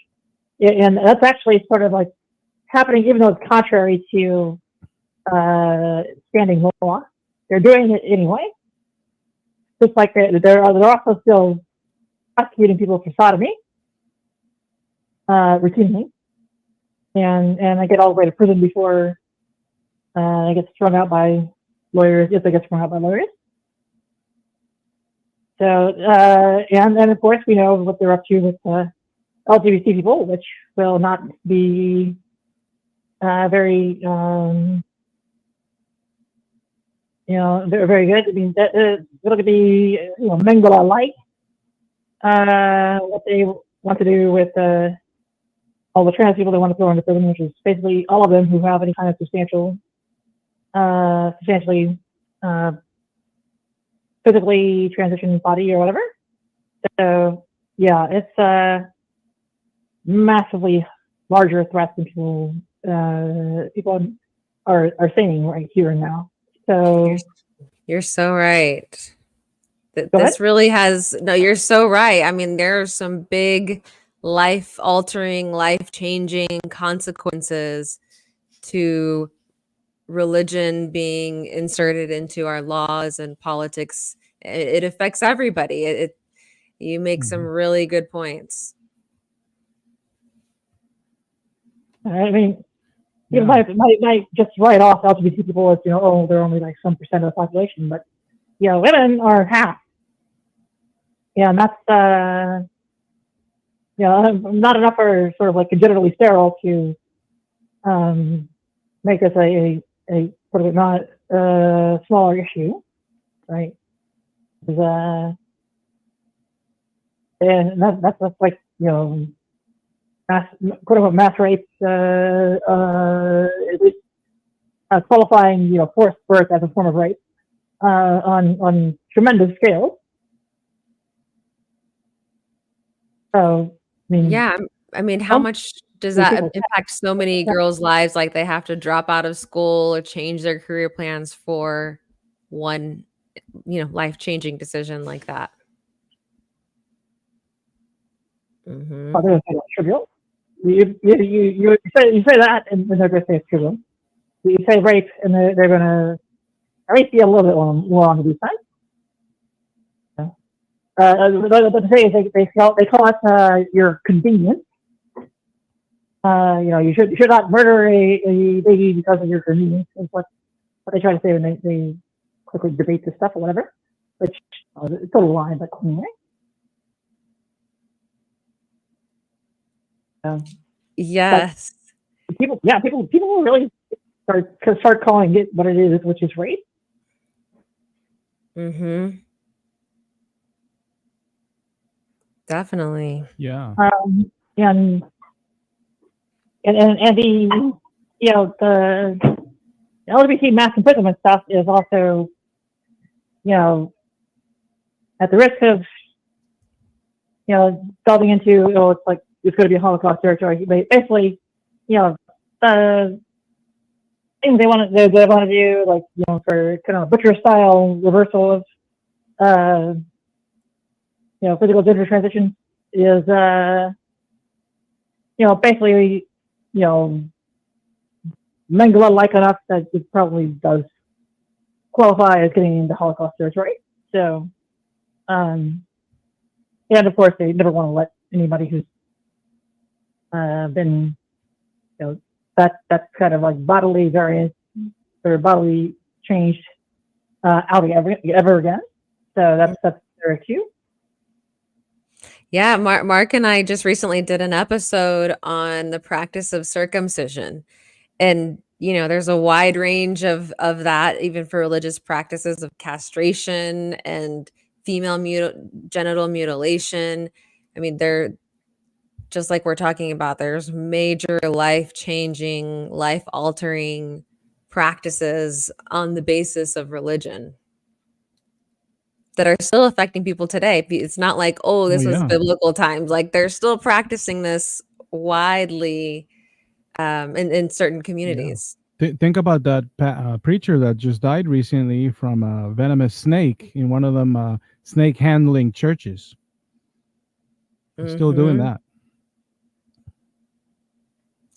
And that's actually sort of like happening, even though it's contrary to standing law. They're doing it anyway. Just like they're also still prosecuting people for sodomy routinely, and they get all the way to prison before they get thrown out by lawyers, if they get thrown out by lawyers. So, and of course, we know what they're up to with LGBT people, which will not be very, they're very good. I mean, it'll be, Mengele-like, what they want to do with all the trans people they want to throw into prison, which is basically all of them who have any kind of substantially physically transitioned body or whatever. So yeah, it's a massively larger threat than people are saying right here and now. So You're so right. Go This ahead. really you're so right. I mean, there are some big life-altering, life-changing consequences to religion being inserted into our laws and politics. It affects everybody. You make some really good points. I mean, you might just write off LGBT people as, they're only like some percent of the population, but women are half. Yeah, and that's not enough for sort of like congenitally sterile to make this a sort of not smaller issue, right? And that's like mass, quote unquote mass rape, qualifying forced birth as a form of rape on tremendous scale. So I mean, how much does that impact so many girls' lives? Like they have to drop out of school or change their career plans for one, life-changing decision like that. Mm-hmm. They're going to say it's trivial. You say that, and they're going to say it's trivial. You say rape, and they're going to at least be a little bit more on the side. what they say is they call it your convenience. You should not murder a baby because of your convenience. Is what they try to say when they quickly debate this stuff or whatever. Which it's a total lie, but anyway. Yes. People will really start calling it what it is, which is rape. Mm-hmm. Definitely. Yeah. And the the LGBT mass imprisonment stuff is also at the risk of delving into it's going to be a Holocaust territory. Basically, the things they want to do, for kind of butcher style reversal of physical gender transition is basically Mengele-like enough that it probably does qualify as getting into Holocaust territory. So, and of course they never want to let anybody who's been that's kind of like bodily variant or bodily changed out ever again. So that's their cue. Yeah, Mark and I just recently did an episode on the practice of circumcision. And, there's a wide range of that, even for religious practices of castration and female genital mutilation. I mean, they're just like we're talking about, there's major life-changing, life-altering practices on the basis of religion that are still affecting people today. It's not like, this was biblical times. Like they're still practicing this widely in certain communities. Yeah. Think about that preacher that just died recently from a venomous snake in one of them snake handling churches. They're still doing that.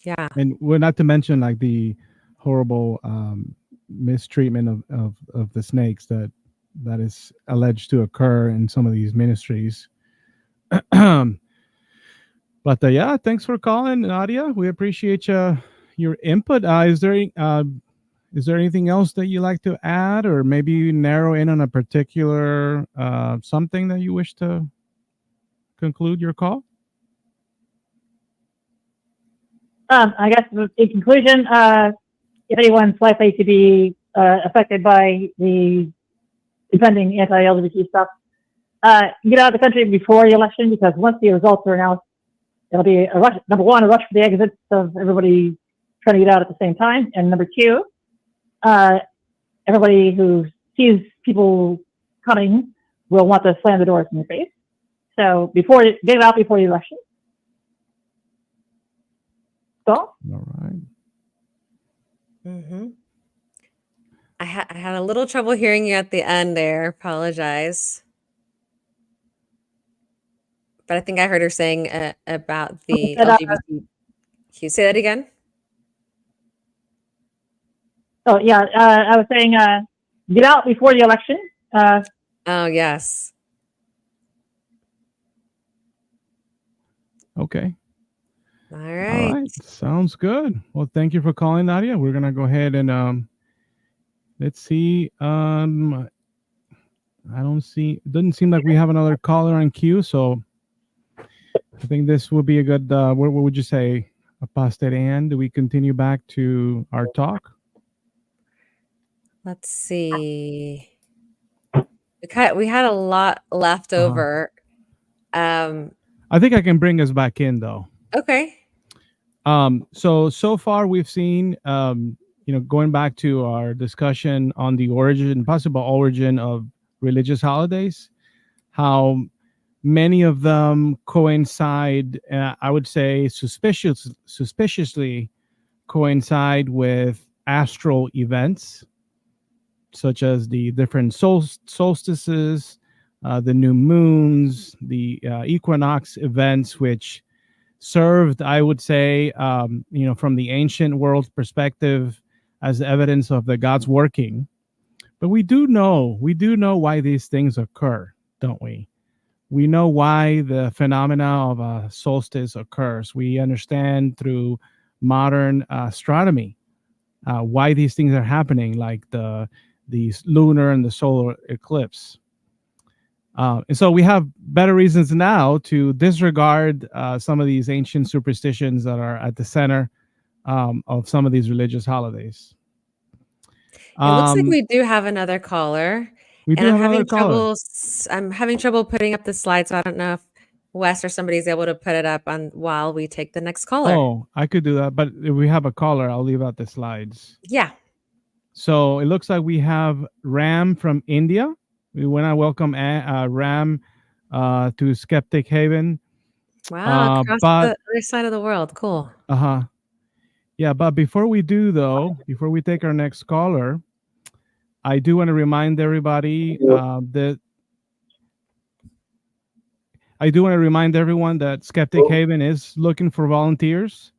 Yeah. And we're not to mention like the horrible mistreatment of the snakes that is alleged to occur in some of these ministries. But yeah, thanks for calling, Nadia. We appreciate your input. Is there anything else that you like to add, or maybe narrow in on a particular something that you wish to conclude your call? I guess in conclusion, if anyone's likely to be affected by the impending anti-LGBT stuff, get out of the country before the election, because once the results are announced, it'll be a rush. Number one, a rush for the exits of everybody trying to get out at the same time, and number two, everybody who sees people coming will want to slam the doors in their face. So get it out before the election. So. All right. Mm-hmm. I had a little trouble hearing you at the end there. Apologize. But I think I heard her saying about the LGBTQ. Say that again. Oh yeah, I was saying get out before the election. Oh yes. Okay. All right. Sounds good. Well, thank you for calling, Nadia. We're gonna go ahead and let's see. It doesn't seem like we have another caller on queue, so I think this will be a good. What would you say, Apostate Ann? Do we continue back to our talk? Let's see. We had a lot left over. I think I can bring us back in though. Okay. So far we've seen, going back to our discussion on the possible origin of religious holidays, how many of them coincide, I would say suspiciously coincide with astral events, such as the different solstices, the new moons, the equinox events, which served, I would say, from the ancient world perspective as evidence of the God's working. But we do know why these things occur, don't we? we know why the phenomena of a solstice occurs. We understand through modern astronomy why these things are happening, like the lunar and the solar eclipse. And so we have better reasons now to disregard some of these ancient superstitions that are at the center of some of these religious holidays. It looks like we do have another caller. We do And have another caller. I'm having trouble putting up the slide, so I don't know if Wes or somebody's able to put it up on while we take the next caller. Oh, I could do that, but if we have a caller, I'll leave out the slides. Yeah. So it looks like we have Ram from India. We want to welcome Ram to Skeptic Haven. Wow, across the other side of the world. Cool. Yeah, but before we do, though, before we take our next caller, I do want to remind everybody that Skeptic Haven is looking for volunteers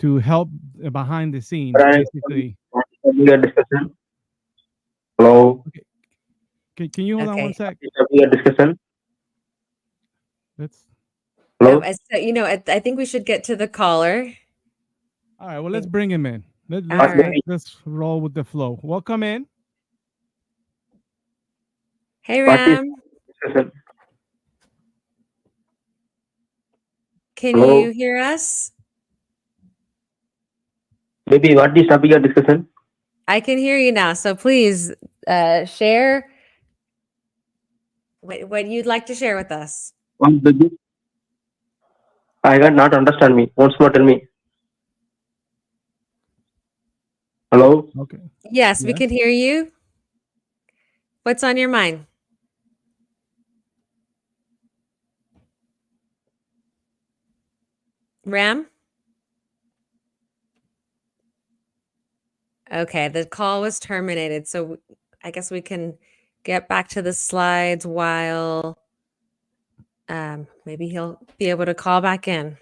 to help behind the scenes, basically. Hello. Okay. Can you hold on one sec? Discussion. Hello. I think we should get to the caller. All right. Well, let's bring him in. Let's roll with the flow. Welcome in. Hey, Ram. Can you hear us? Maybe what is topic of discussion? I can hear you now. So please share what you'd like to share with us. I got not understand me. Once more, tell me. Hello. Okay. Yes, we can hear you. What's on your mind? Ram? Okay, the call was terminated. So I guess we can get back to the slides while maybe he'll be able to call back in.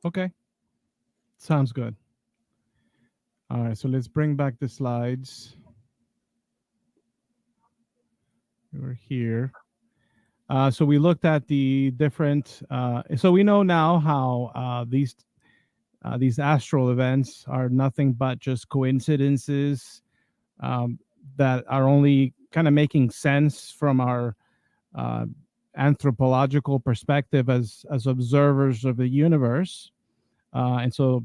Okay. Sounds good. All right, so let's bring back the slides. We're here. So we looked at the different, so we know now how these astral events are nothing but just coincidences that are only kind of making sense from our anthropological perspective as observers of the universe. And so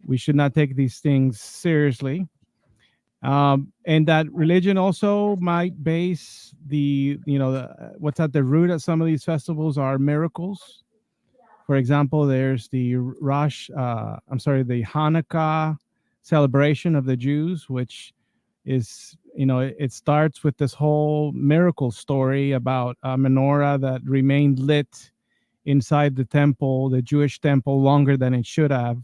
we should not take these things seriously. And that religion also might base what's at the root of some of these festivals are miracles. For example, there's the the Hanukkah celebration of the Jews, which is, it starts with this whole miracle story about a menorah that remained lit inside the temple, the Jewish temple, longer than it should have.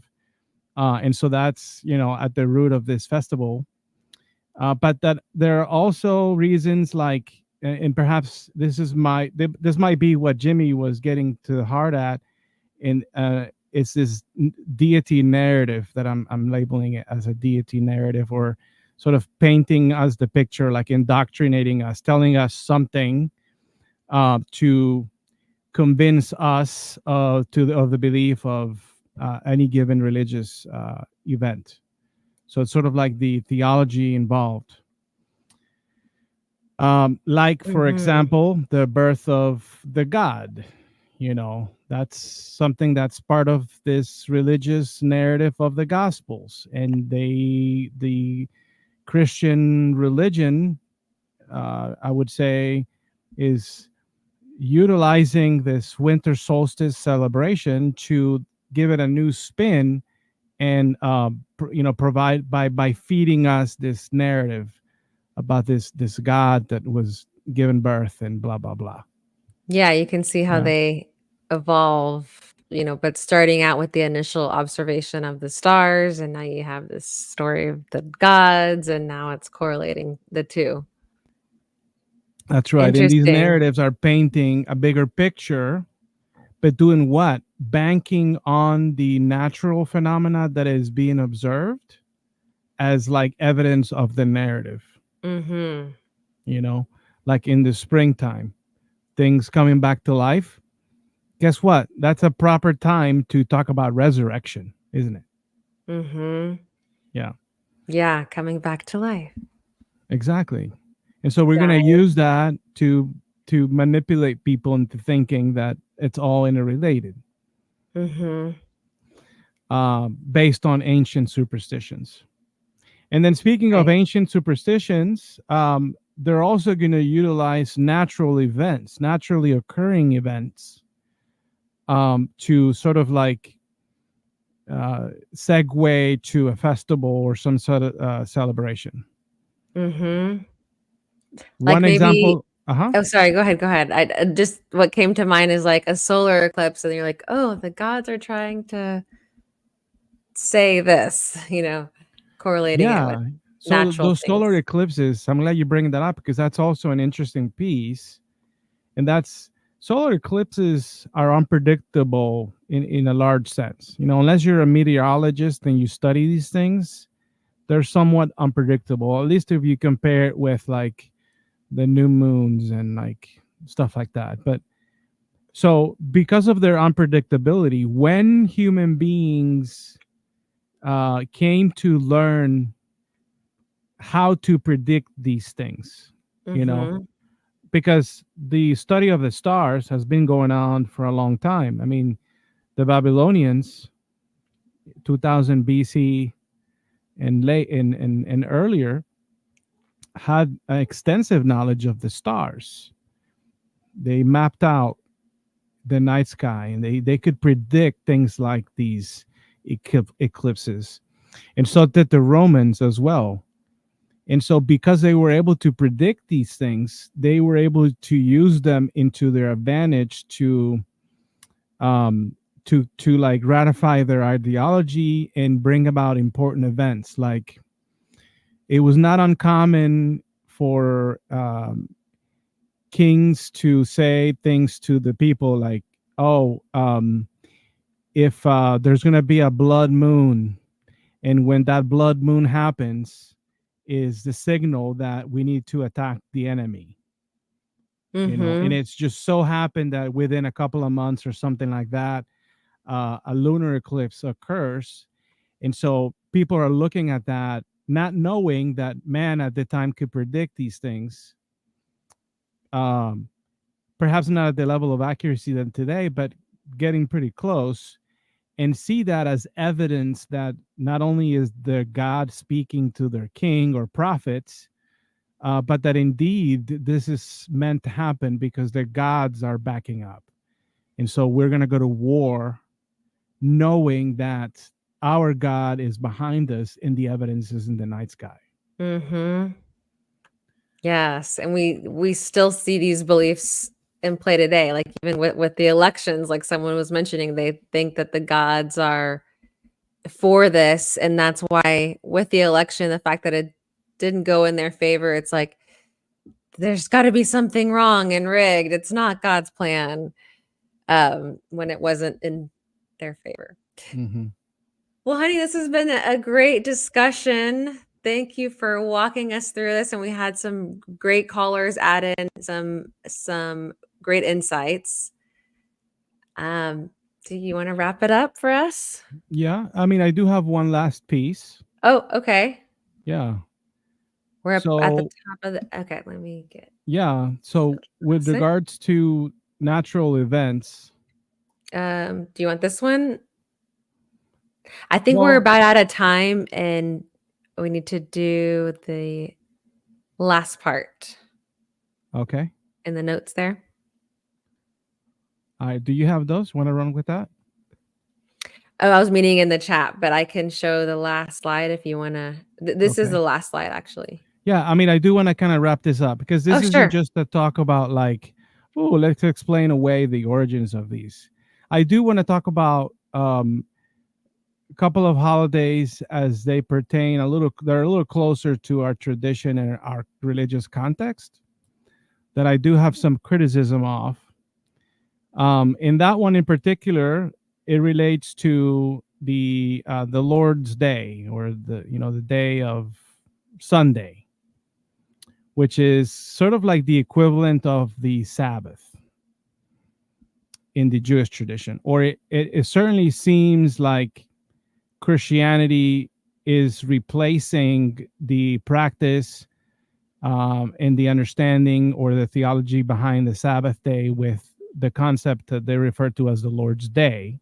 And so that's, at the root of this festival. But that there are also reasons like, and perhaps this might be what Jimmy was getting to the heart at, and it's this deity narrative that I'm labeling it as a deity narrative, or sort of painting us the picture, like indoctrinating us, telling us something to convince us of the belief of any given religious event. So it's sort of like the theology involved. Like, for example, the birth of the God, that's something that's part of this religious narrative of the Gospels. And the Christian religion, I would say, is utilizing this winter solstice celebration to give it a new spin and provide by feeding us this narrative about this God that was given birth and blah blah blah. Yeah, you can see how they evolve, but starting out with the initial observation of the stars, and now you have this story of the gods, and now it's correlating the two. That's right. And these narratives are painting a bigger picture, but doing what? Banking on the natural phenomena that is being observed as like evidence of the narrative. Like in the springtime, things coming back to life, guess what? That's a proper time to talk about resurrection, isn't it? Mm-hmm. Yeah, Yeah, coming back to life. exactly. And so we're going to Dying. use that to manipulate people into thinking that it's all interrelated, Mm-hmm. based on ancient superstitions. And then speaking of Right. ancient superstitions, they're also going to utilize natural events, naturally occurring events, to sort of like segue to a festival or some sort of celebration. Mm-hmm. Like One maybe, example. Uh-huh. oh, sorry, go ahead, go ahead. I just, what came to mind is like a solar eclipse, and you're like, oh, the gods are trying to say this, correlating it with Yeah. So natural those solar things. eclipses, I'm glad you bring that up because that's also an interesting piece. And that's solar eclipses are unpredictable in a large sense. Unless you're a meteorologist and you study these things, they're somewhat unpredictable. At least if you compare it with like the new moons and like stuff like that. But so because of their unpredictability, when human beings came to learn how to predict these things, Mm-hmm. because the study of the stars has been going on for a long time. I mean, the Babylonians, 2000 BC and late and earlier, had an extensive knowledge of the stars. They mapped out the night sky, and they could predict things like these eclipses, and so did the Romans as well. And so because they were able to predict these things, they were able to use them into their advantage to like ratify their ideology and bring about important events. Like, it was not uncommon for kings to say things to the people like, oh, if there's going to be a blood moon, and when that blood moon happens is the signal that we need to attack the enemy. And Mm-hmm. it's just so happened that within a couple of months or something like that, a lunar eclipse occurs. And so people are looking at that, not knowing that man at the time could predict these things. Perhaps not at the level of accuracy than today, but getting pretty close, and see that as evidence that not only is the God speaking to their king or prophets, but that indeed this is meant to happen because their gods are backing up. And so we're going to go to war knowing that our God is behind us and the evidence is in the night sky. Mm-hmm. Yes, and we still see these beliefs in play today. Like even with the elections, like someone was mentioning, they think that the gods are for this, and that's why with the election, the fact that it didn't go in their favor, it's like there's got to be something wrong and rigged. It's not God's plan, when it wasn't in their favor. Mm-hmm. Well, honey, this has been a great discussion. Thank you for walking us through this, and we had some great callers add in some great insights. Do you want to wrap it up for us? Yeah, I mean, I do have one last piece. Oh, okay. Yeah. We're up at the So top of the. Okay, let me get. yeah, so with Sit. regards to natural events, Do you want this one? I think we're well, about out of time, and we need to do the last part okay. in the notes there. Do you have those? Want to run with that? Oh, I was meaning in the chat, but I can show the last slide if you want to. This is Okay. the last slide, actually. Yeah, I mean, I do want to kind of wrap this up because this Oh, isn't sure. just a talk about like, oh, let's explain away the origins of these. I do want to talk about a couple of holidays as they pertain they're a little closer to our tradition and our religious context that I do have some criticism of. In that one in particular, it relates to the Lord's Day, or the day of Sunday, which is sort of like the equivalent of the Sabbath. in the Jewish tradition, or it certainly seems like Christianity is replacing the practice and the understanding or the theology behind the Sabbath day with the concept that they refer to as the Lord's Day.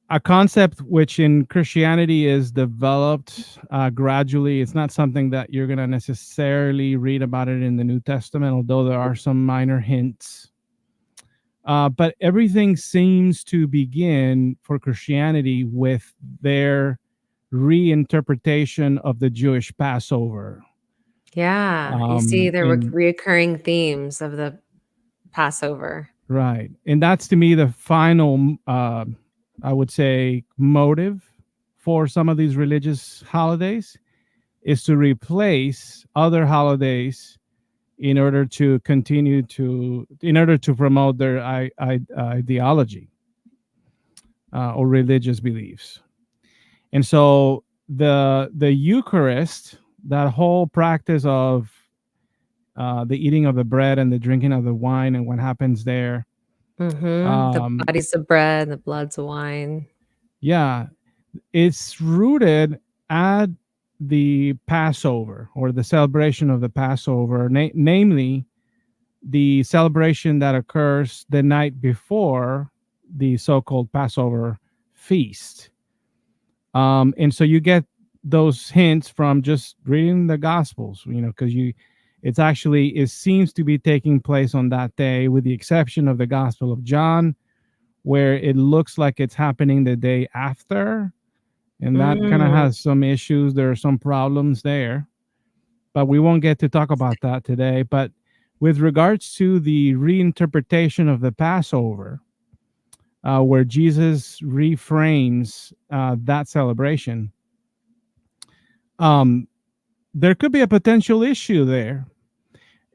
A concept which in Christianity is developed gradually. It's not something that you're going to necessarily read about it in the New Testament, although there are some minor hints. But everything seems to begin for Christianity with their reinterpretation of the Jewish Passover. Yeah, you see the And reoccurring themes of the Passover. right. And that's to me the final, I would say, motive for some of these religious holidays is to replace other holidays in order to promote their ideology or religious beliefs. And so the Eucharist, that whole practice of the eating of the bread and the drinking of the wine and what happens there. The body's the bread, the blood's the wine. Yeah, it's rooted at the Passover, or the celebration of the Passover, namely the celebration that occurs the night before the so-called Passover feast. And so you get those hints from just reading the Gospels, because it seems to be taking place on that day, with the exception of the Gospel of John, where it looks like it's happening the day after. And that kind of has some issues. There are some problems there, but we won't get to talk about that today. But with regards to the reinterpretation of the Passover, where Jesus reframes that celebration, there could be a potential issue there.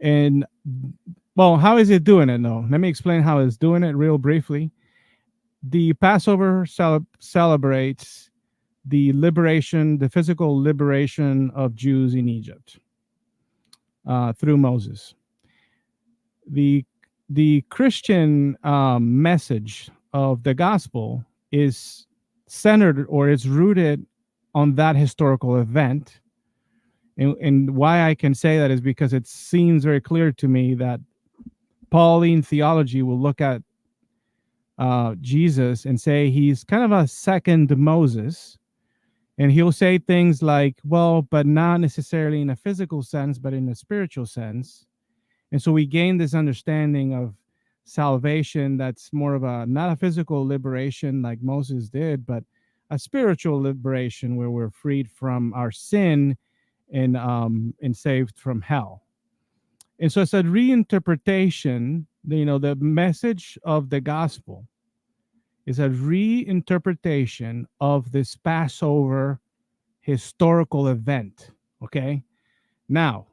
And, well, how is it doing it, though? Let me explain how it's doing it real briefly. The Passover celebrates the physical liberation of Jews in Egypt through Moses. The Christian message of the gospel is centered, or is rooted on that historical event. And why I can say that is because it seems very clear to me that Pauline theology will look at Jesus and say he's kind of a second Moses. And he'll say things like, well, but not necessarily in a physical sense, but in a spiritual sense. And so we gain this understanding of salvation that's more of not a physical liberation like Moses did, but a spiritual liberation where we're freed from our sin and saved from hell. And so it's a reinterpretation. The message of the gospel is a reinterpretation of this Passover historical event. Okay. Now,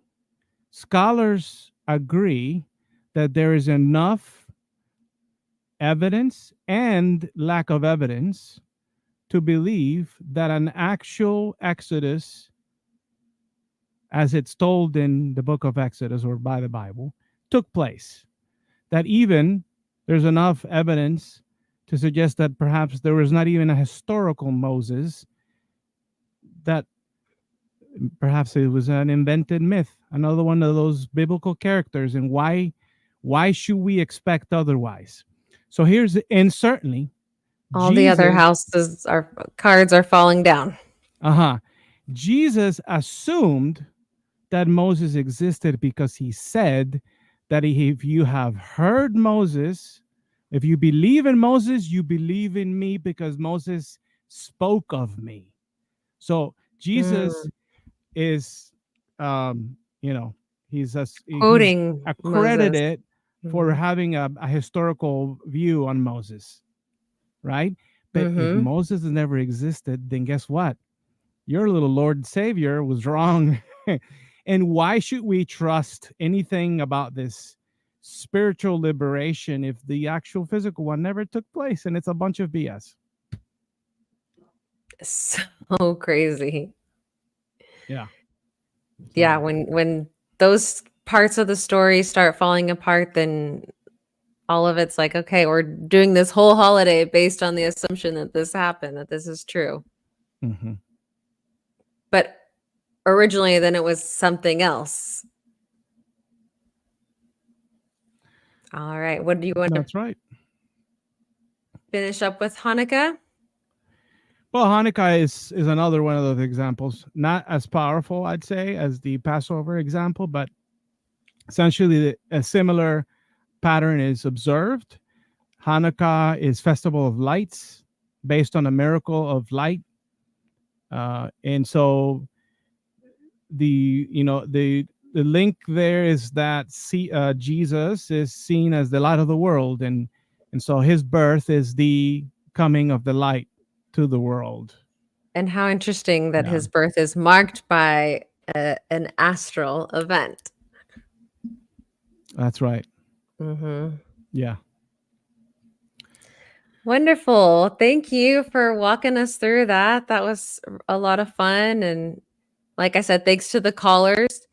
scholars agree that there is enough evidence and lack of evidence to believe that an actual Exodus, as it's told in the book of Exodus or by the Bible, took place. That even there's enough evidence to suggest that perhaps there was not even a historical Moses, that perhaps it was an invented myth, another one of those biblical characters. And why should we expect otherwise? So and certainly all the other cards are falling down. Jesus assumed that Moses existed because he said that if you have heard Moses, if you believe in Moses, you believe in me because Moses spoke of me. So Jesus is, he's accredited for having a historical view on Moses, right? But if Moses has never existed, then guess what? Your little Lord Savior was wrong. And why should we trust anything about this spiritual liberation if the actual physical one never took place? And it's a bunch of BS. So crazy. Yeah. Yeah. When those parts of the story start falling apart, then all of it's like, okay, we're doing this whole holiday based on the assumption that this happened, that this is true. Mm-hmm. But originally, then it was something else. All right. What do you want That's to right. finish up with, Hanukkah? Well, Hanukkah is another one of those examples. Not as powerful, I'd say, as the Passover example, but essentially a similar pattern is observed. Hanukkah is Festival of Lights, based on a miracle of light. And so the link there is that Jesus is seen as the light of the world, and so his birth is the coming of the light to the world. And how interesting that his birth is marked by an astral event. That's right. Mm-hmm. Yeah. Wonderful. Thank you for walking us through that. That was a lot of fun. And like I said, thanks to the callers.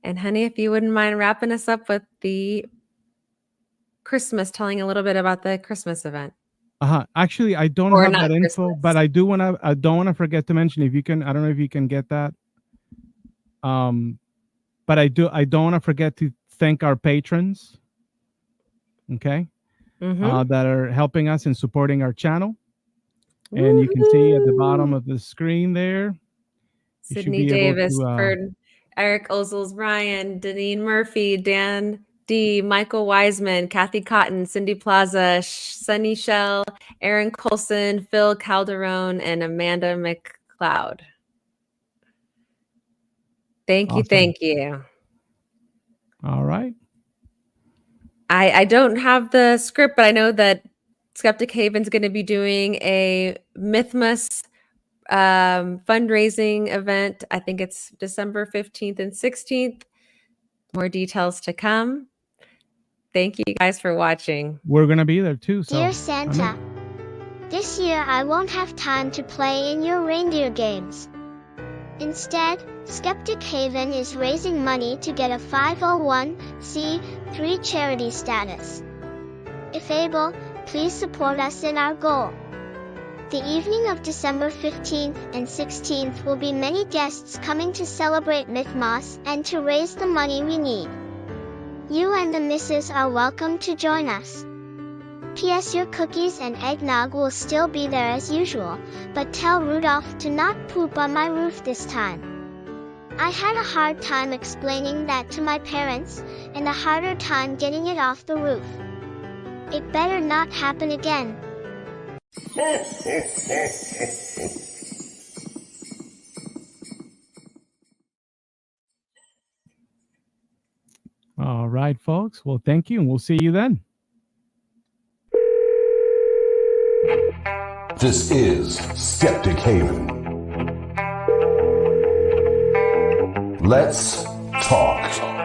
And honey, if you wouldn't mind wrapping us up with the Christmas, telling a little bit about the Christmas event. Actually, I don't Or have not that info, Christmas. but I don't want to forget to mention, if you can, I don't know if you can get that. But I don't want to forget to thank our patrons. Okay. Mm-hmm. That are helping us and supporting our channel. And you can see at the bottom of the screen there. Sydney Davis, Eric Ozels, Ryan, Deneen Murphy, Dan D, Michael Wiseman, Kathy Cotton, Cindy Plaza, Sunny Shell, Aaron Colson, Phil Calderon, and Amanda McLeod. Thank you. Awesome. Thank you. All right. I don't have the script, but I know that Skeptic Haven's going to be doing a Mythmas fundraising event. I think it's December 15th and 16th. More details to come. Thank you guys for watching. We're going to be there too. So Dear Santa, this year I won't have time to play in your reindeer games. Instead, Skeptic Haven is raising money to get a 501c3 charity status. If able, please support us in our goal. The evening of December 15th and 16th will be many guests coming to celebrate Mythmas and to raise the money we need. You and the missus are welcome to join us. P.S. Your cookies and eggnog will still be there as usual, but tell Rudolph to not poop on my roof this time. I had a hard time explaining that to my parents, and a harder time getting it off the roof. It better not happen again. All right, folks. Well, thank you, and we'll see you then. This is Skeptic Haven. Let's talk.